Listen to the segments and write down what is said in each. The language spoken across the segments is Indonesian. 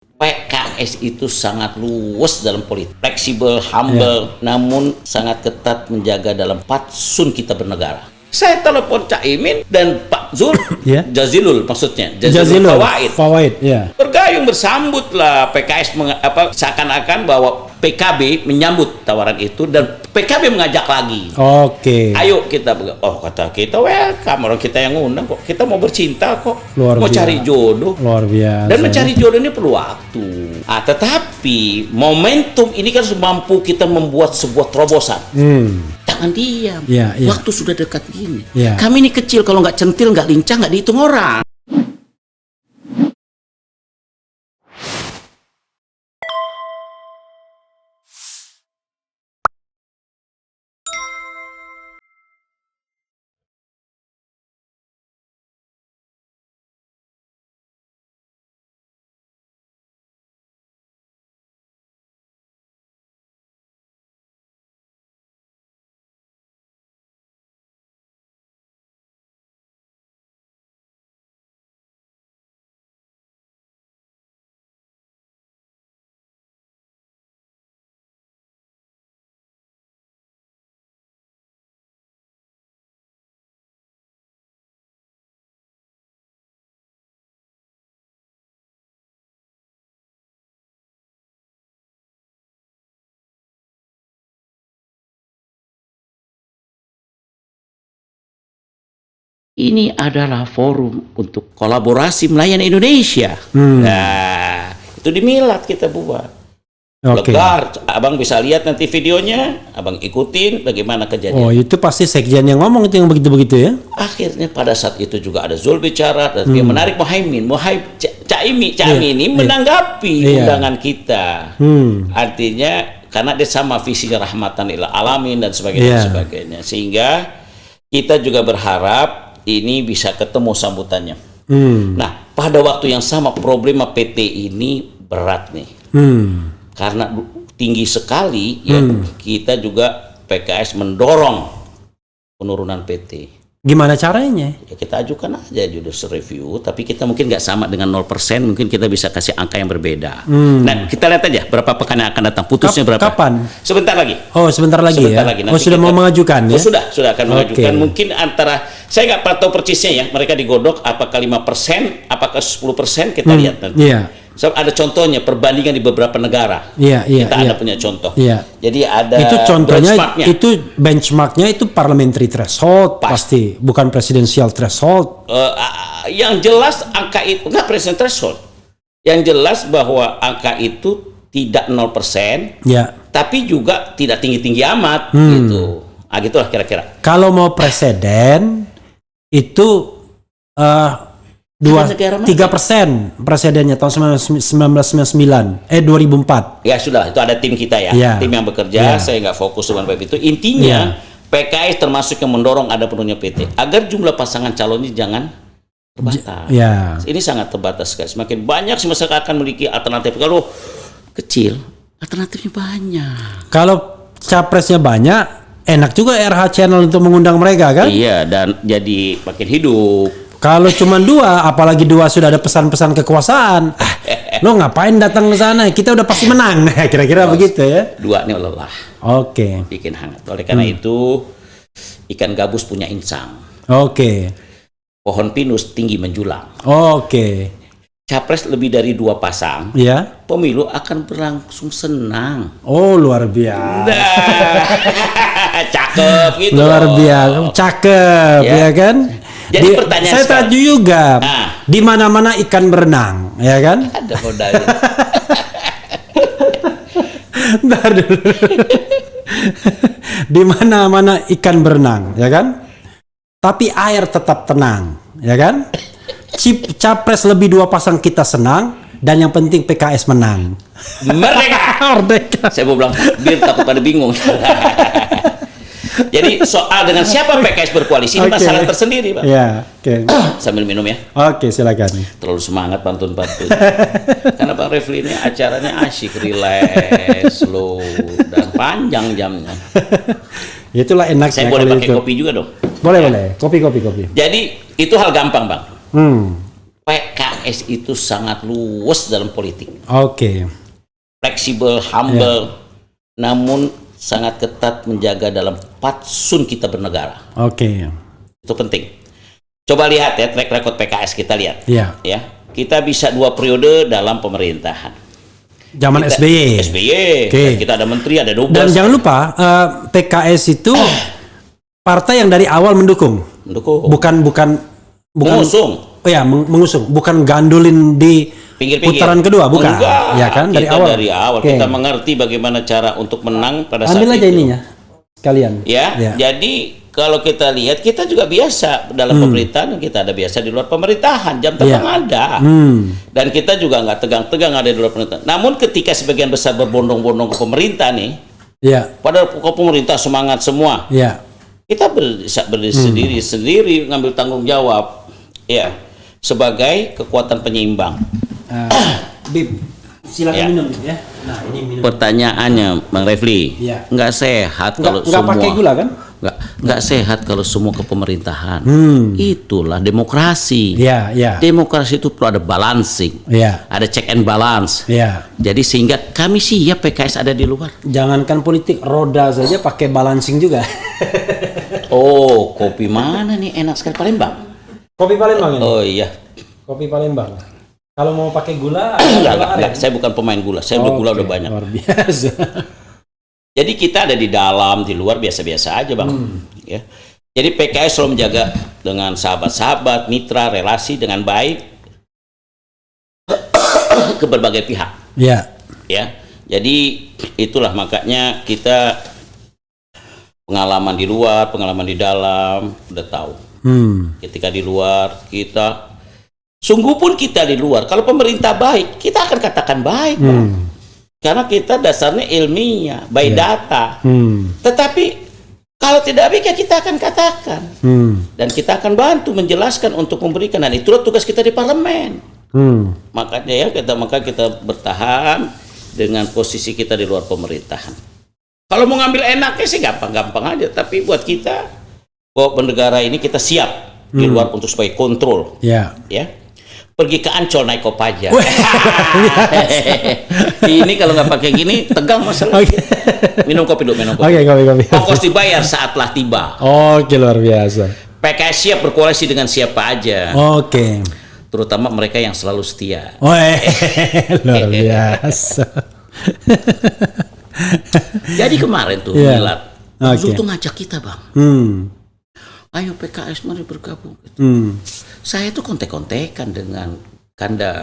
PKS itu sangat luas dalam politik, fleksibel, humble, namun sangat ketat menjaga dalam fatsun kita bernegara. Saya telepon Cak Imin dan Pak Zul, Jazilul maksudnya, Jazilul Fawaid, bergayung bersambut lah PKS seakan-akan bahwa PKB menyambut tawaran itu dan PKB mengajak lagi. Ayo kita, kata kita welcome, orang kita yang ngundang kok, kita mau bercinta kok, mau cari jodoh. Luar biasa. Dan mencari jodoh ini perlu waktu. Tetapi momentum ini kan mampu kita membuat sebuah terobosan. Jangan diam. Waktu sudah dekat gini. Kami ini kecil, kalau nggak centil, nggak lincah, nggak dihitung orang. Ini adalah forum untuk kolaborasi melayani Indonesia. Nah, itu di Milad kita buat. Legar, abang bisa lihat nanti videonya, abang ikutin bagaimana kejadian. Itu pasti sekjen yang ngomong itu, yang begitu-begitu ya. Akhirnya pada saat itu juga ada Zul bicara, dan dia menarik Caimin ini menanggapi undangan kita. Artinya karena dia sama visinya rahmatan lil alamin dan sebagainya, sehingga kita juga berharap ini bisa ketemu sambutannya. Nah, pada waktu yang sama problema PT ini berat nih. Karena tinggi sekali, kita juga PKS mendorong penurunan PT. Gimana caranya? Ya kita ajukan aja judicial review, tapi kita mungkin nggak sama dengan 0%, mungkin kita bisa kasih angka yang berbeda. Nah, kita lihat aja berapa pekan yang akan datang, putusnya berapa. Kapan? Sebentar lagi. Sebentar lagi. Nanti sudah mau mengajukan ya? Sudah akan mengajukan. Mungkin antara, saya nggak tahu persisnya ya, mereka digodok apakah 5%, apakah 10%, kita lihat nanti. So, ada contohnya perbandingan di beberapa negara. Kita ada punya contoh. Jadi ada itu contohnya, itu benchmarknya itu parliamentary threshold pasti, bukan presidential threshold. Yang jelas angka itu nggak presidential threshold. Yang jelas bahwa angka itu tidak 0%, tapi juga tidak tinggi-tinggi amat gitu. Gitulah kira-kira. Kalau mau presiden itu 3% presidennya tahun 1999, 2004. Ya sudah, itu ada tim kita ya, tim yang bekerja. Saya nggak fokus dengan bab itu. Intinya PKS termasuk yang mendorong ada penuhnya PT agar jumlah pasangan calonnya jangan terbatas. Ini sangat terbatas guys. Semakin banyak masyarakat akan memiliki alternatif. Kalau kecil, alternatifnya banyak. Kalau capresnya banyak, enak juga RH Channel untuk mengundang mereka kan? Iya, dan jadi makin hidup. Kalau cuma 2, apalagi 2 sudah ada pesan-pesan kekuasaan, lo ngapain datang ke sana? Kita udah pasti menang, kira-kira begitu ya. 2 ini lelah. Bikin hangat. Oleh karena itu, ikan gabus punya insang. Pohon pinus tinggi menjulang. Capres lebih dari 2 pasang, pemilu akan berlangsung senang. Luar biasa. Cakep gitu. Luar biasa, cakep ya kan? Jadi pertanyaan saya tanya juga, di mana-mana ikan berenang, ya kan? Ada modalnya. Bentar dulu. Di mana-mana ikan berenang, ya kan? Tapi air tetap tenang, ya kan? Capres lebih 2 pasang kita senang, dan yang penting PKS menang. Merdeka. Saya mau bilang takbir takut pada bingung. Jadi soal dengan siapa PKS berkoalisi ini masalah tersendiri, Pak. Sambil minum ya. Silakan. Terlalu semangat pantun-pantun. Karena Bang Refli ini acaranya asyik, relax, slow, dan panjang jamnya. Itulah enak. Saya boleh pakai kopi juga dong? Boleh. Kopi. Jadi itu hal gampang, Bang. PKS itu sangat luas dalam politik. Oke. Fleksibel, humble, namun sangat ketat menjaga dalam fatsun kita bernegara. Oke. Itu penting. Coba lihat ya track record PKS, kita lihat. Iya. Ya, kita bisa 2 periode dalam pemerintahan. Zaman Kita, SBY. SBY. Kita ada menteri, ada dubes. Dan jangan lupa PKS itu partai yang dari awal mendukung. Bukan mengusung. Oh ya, mengusung, bukan gandulin di Pinggir-pinggir. putaran kedua, bukan? Enggak, Ya kan, dari awal. Kita mengerti bagaimana cara untuk menang pada saat itu. Ambil aja ininya, sekalian. Ya. Jadi kalau kita lihat, kita juga biasa dalam pemerintahan, kita ada biasa di luar pemerintahan, jam terbang ada. Dan kita juga nggak tegang-tegang ada di luar pemerintahan. Namun ketika sebagian besar berbondong-bondong ke pemerintah nih, pada pemerintah semangat semua, kita bisa berdiri sendiri, ngambil tanggung jawab, ya, sebagai kekuatan penyeimbang. Bib, silakan minum ya. Nah, ini minum. Pertanyaannya, Bang Refli, nggak sehat kalau semua. Nggak pakai gula kan? Nggak sehat kalau semua ke pemerintahan. Itulah demokrasi. Demokrasi itu perlu ada balancing, ada check and balance. Jadi sehingga kami siap PKS ada di luar. Jangankan politik, roda saja pakai balancing juga. Oh, kopi mana nih enak sekali, Palembang? Kopi Palembang ini. Oh iya. Kopi Palembang. Kalau mau pakai gula, enggak. Saya bukan pemain gula. Saya udah gula udah banyak. Luar biasa. Jadi kita ada di dalam, di luar biasa-biasa aja, Bang. Ya. Jadi PKS selalu menjaga dengan sahabat-sahabat, mitra, relasi dengan baik ke berbagai pihak. Ya. Jadi itulah makanya kita pengalaman di luar, pengalaman di dalam, udah tahu. Ketika di luar kita, sungguh pun kita di luar, kalau pemerintah baik, kita akan katakan baik, Bang. Karena kita dasarnya ilmiah, by data. Tetapi kalau tidak baik ya kita akan katakan. Dan kita akan bantu menjelaskan untuk memberikan, dan itulah tugas kita di parlemen. Makanya maka kita bertahan dengan posisi kita di luar pemerintahan. Kalau mau ngambil enaknya sih gampang-gampang aja, tapi buat kita bernegara ini kita siap di luar untuk supaya kontrol. Ya. Pergi ke Ancol naik Kopaja. Ini kalau nggak pakai gini tegang masalah. Minum kopi dulu, minum kopi. Kopi. Ongkos dibayar saatlah tiba. Oke, luar biasa. PKS siap berkoalisi dengan siapa aja. Oke. Terutama mereka yang selalu setia. Luar biasa. Jadi kemarin tuh Milad, Zul tuh ngajak kita, Bang. Ayo PKS mari bergabung. Saya tuh kontek-kontekan dengan Kanda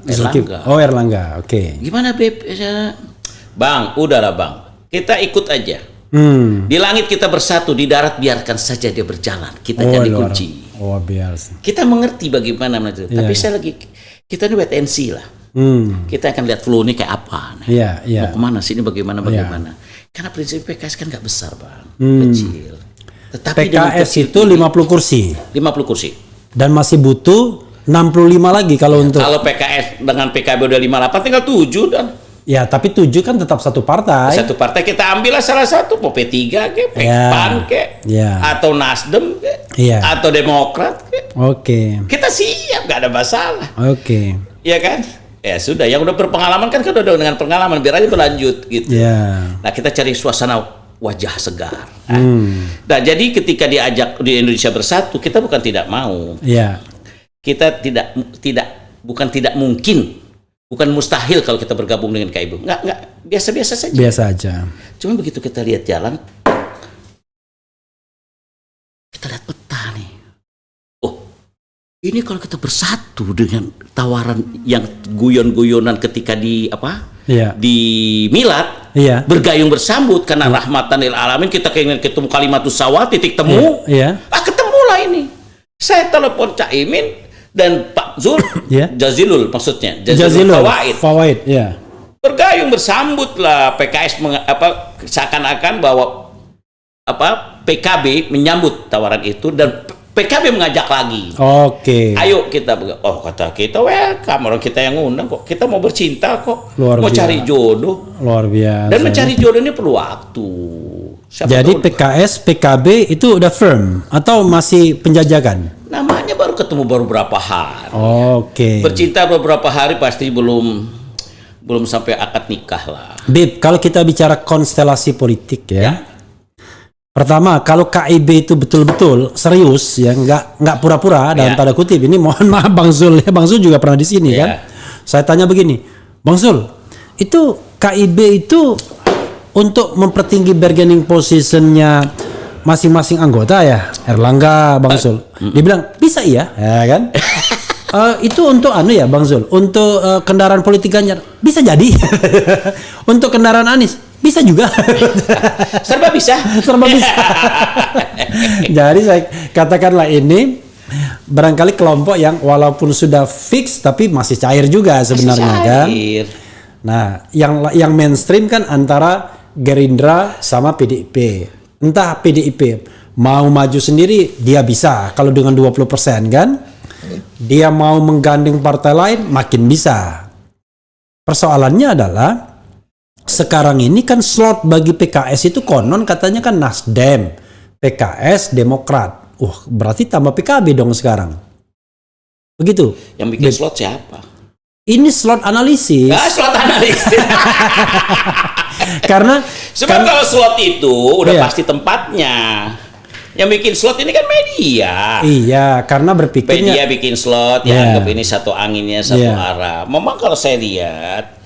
Erlangga. Oh, Erlangga, oke. Gimana Beb? Bang, udahlah Bang. Kita ikut aja. Di langit kita bersatu, di darat biarkan saja dia berjalan. Kita jadi kunci. Biasa. Kita mengerti bagaimana itu. Tapi kita ini wait and see lah. Kita akan lihat flow ini kayak apa. Mau kemana sih ini, bagaimana. Karena prinsip PKS kan nggak besar, Bang. Kecil. Tetapi PKS itu 50 kursi. 50 kursi. Dan masih butuh 65 lagi kalau untuk. Kalau PKS dengan PKB udah 58 tinggal 7 dan. Ya, tapi 7 kan tetap satu partai. Satu partai kita ambillah salah satu, mau P3 ke, PAN ke, atau Nasdem ke, atau Demokrat ke. Oke. Kita siap, nggak ada masalah. Oke. Iya kan? Ya sudah, yang udah berpengalaman kan udah dengan pengalaman, biar aja berlanjut gitu. Nah, kita cari suasana wajah segar. Nah, jadi ketika diajak di Indonesia Bersatu, kita bukan tidak mau. Kita bukan tidak mungkin, bukan mustahil kalau kita bergabung dengan KIB. Enggak, biasa-biasa saja. Biasa aja. Cuma begitu kita lihat jalan, kita lihat peta nih. Oh, ini kalau kita bersatu dengan tawaran yang guyon-guyonan ketika di Milad, bergayung bersambut karena rahmatan lil alamin, kita ingin ketemu Kalimatus Sawa, titik temu. Ketemulah ini. Saya telepon Cak Imin dan Pak Zul, Jazilul maksudnya, Jazilul Fawaid. Bergayung bersambut lah PKS seakan-akan bahwa PKB menyambut tawaran itu dan PKB mengajak lagi. Ayo kita, kata kita welcome, orang kita yang ngundang kok. Kita mau bercinta kok. Mau cari jodoh. Luar biasa. Dan mencari jodoh ini perlu waktu. Jadi PKS, PKB itu udah firm atau masih penjajakan? Namanya baru ketemu baru berapa hari. Oke. Bercinta beberapa hari pasti belum sampai akad nikah lah. Bib, kalau kita bicara konstelasi politik ya. Pertama, kalau KIB itu betul-betul serius ya, nggak pura-pura dalam tanda kutip. Ini mohon maaf Bang Zul ya, Bang Zul juga pernah di sini kan. Saya tanya begini, Bang Zul, itu KIB itu untuk mempertinggi bargaining positionnya masing-masing anggota ya, Erlangga, Bang Zul. Dia bilang bisa iya, ya kan? Itu untuk ya Bang Zul, untuk kendaraan politik Ganjar bisa jadi. Untuk kendaraan Anies bisa juga. Serba bisa. Jadi saya katakanlah ini barangkali kelompok yang walaupun sudah fix tapi masih cair juga sebenarnya kan. Nah, yang mainstream kan antara Gerindra sama PDIP. Entah PDIP mau maju sendiri dia bisa kalau dengan 20% kan. Dia mau menggandeng partai lain makin bisa. Persoalannya adalah sekarang ini kan slot bagi PKS itu konon katanya kan Nasdem, PKS, Demokrat. Berarti tambah PKB dong sekarang. Begitu. Yang bikin slot siapa? Ini slot analisis. Slot analisis. Karena kalau slot itu udah pasti tempatnya. Yang bikin slot ini kan media. Iya, karena berpikirnya media bikin slot, ya anggap ini satu anginnya satu arah. Memang kalau saya lihat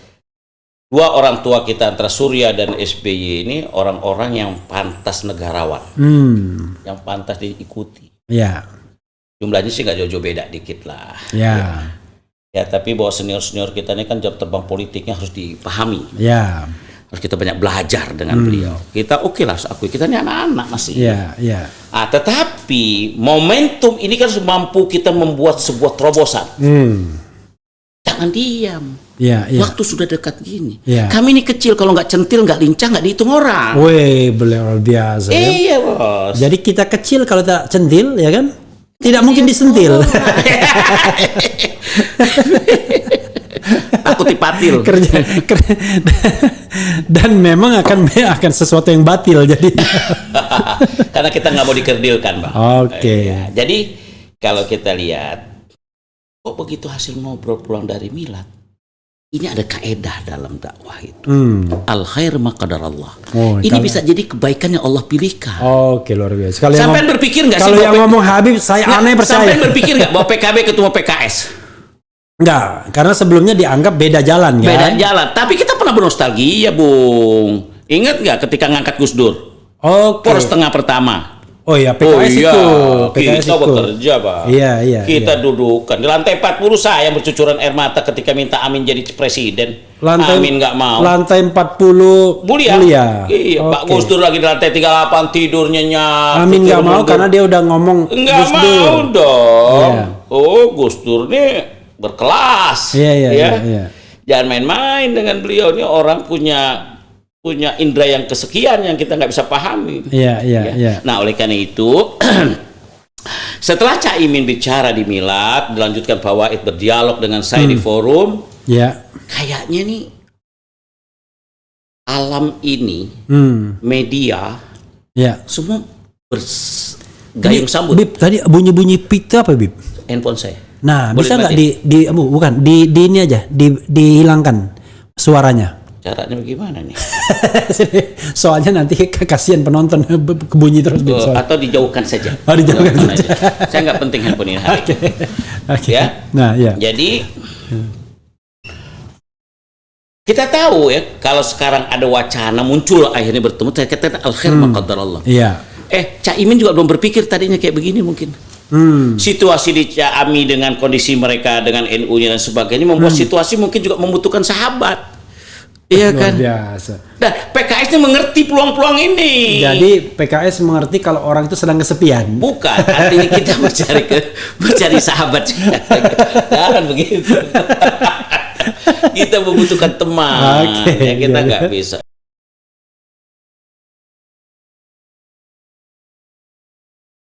dua orang tua kita antara Surya dan SBY ini orang-orang yang pantas negarawan, yang pantas diikuti. Ya. Jumlahnya sih nggak jauh-jauh beda dikit lah. Ya. Ya tapi bahwa senior-senior kita ini kan jam terbang politiknya harus dipahami. Ya. Harus kita banyak belajar dengan beliau. Kita oke lah, akui kita ini anak-anak masih. Iya, iya. Tetapi momentum ini kan mampu kita membuat sebuah terobosan. Jangan diam. Ya, ya. Waktu sudah dekat gini. Ya. Kami ini kecil, kalau nggak centil, nggak lincah, nggak dihitung orang. Weh, beliau biasa. Iya, bos. Jadi kita kecil kalau tak centil, ya kan? Tidak mungkin disentil. Takut dipatil. Dan memang akan sesuatu yang batil jadi. Karena kita nggak mau dikerdilkan, Bang. Oke. Jadi kalau kita lihat, kok begitu hasil ngobrol pulang dari milad, ini ada kaedah dalam dakwah itu. Al khair maqdar Allah. Ini bisa jadi kebaikan yang Allah pilihkan. Oke, luar biasa. Sampai berpikir nggak sih? Kalau yang ngomong Habib, saya aneh percaya. Sampai berpikir nggak bahwa PKB ketemu PKS? Enggak, karena sebelumnya dianggap beda jalan kan? Beda jalan, tapi kita pernah bernostalgia, Bung. Ingat nggak ketika ngangkat Gus Dur? Poros tengah pertama. Oh iya, PKS itu. PKS kita bekerja, Pak. Iya. Kita dudukan. Di lantai 40 saya bercucuran air mata ketika minta Amin jadi presiden. Amin nggak mau. Lantai 40 Mulia. Iya, Pak Gus Dur lagi di lantai 38 tidur nyenyak. Amin nggak mau karena dia udah ngomong nggak mau dong. Gus Dur nih berkelas. Iya. Jangan main-main dengan beliau, ini orang punya indera yang kesekian yang kita nggak bisa pahami. Iya. Nah, oleh karena itu setelah Caimin bicara di milad, dilanjutkan Pak Wahid berdialog dengan saya di forum. Kayaknya nih alam ini media semua bergayung sambut. Bib, tadi bunyi-bunyi pik itu apa, Bib? Handphone saya. Nah, bisa nggak di ini aja, dihilangkan suaranya? Caranya bagaimana nih? Soalnya nanti kasihan penonton kebunyi terus. Atau dijauhkan saja. Dijauhkan saja. Saya nggak penting handphone ini hari ini. Ya. Nah, ya. Jadi kita tahu ya, kalau sekarang ada wacana muncul akhirnya bertemu, saya katakan al khair maqdar Allah. Iya. Caimin juga belum berpikir tadinya kayak begini mungkin. Situasi di Ciami dengan kondisi mereka dengan NU-nya dan sebagainya membuat situasi mungkin juga membutuhkan sahabat. Iya kan? Biasa. Nah, PKS ini mengerti peluang-peluang ini. Jadi PKS mengerti kalau orang itu sedang kesepian. Bukan, artinya kita mencari sahabat. Jangan begitu. Kita membutuhkan teman. Kita nggak bisa.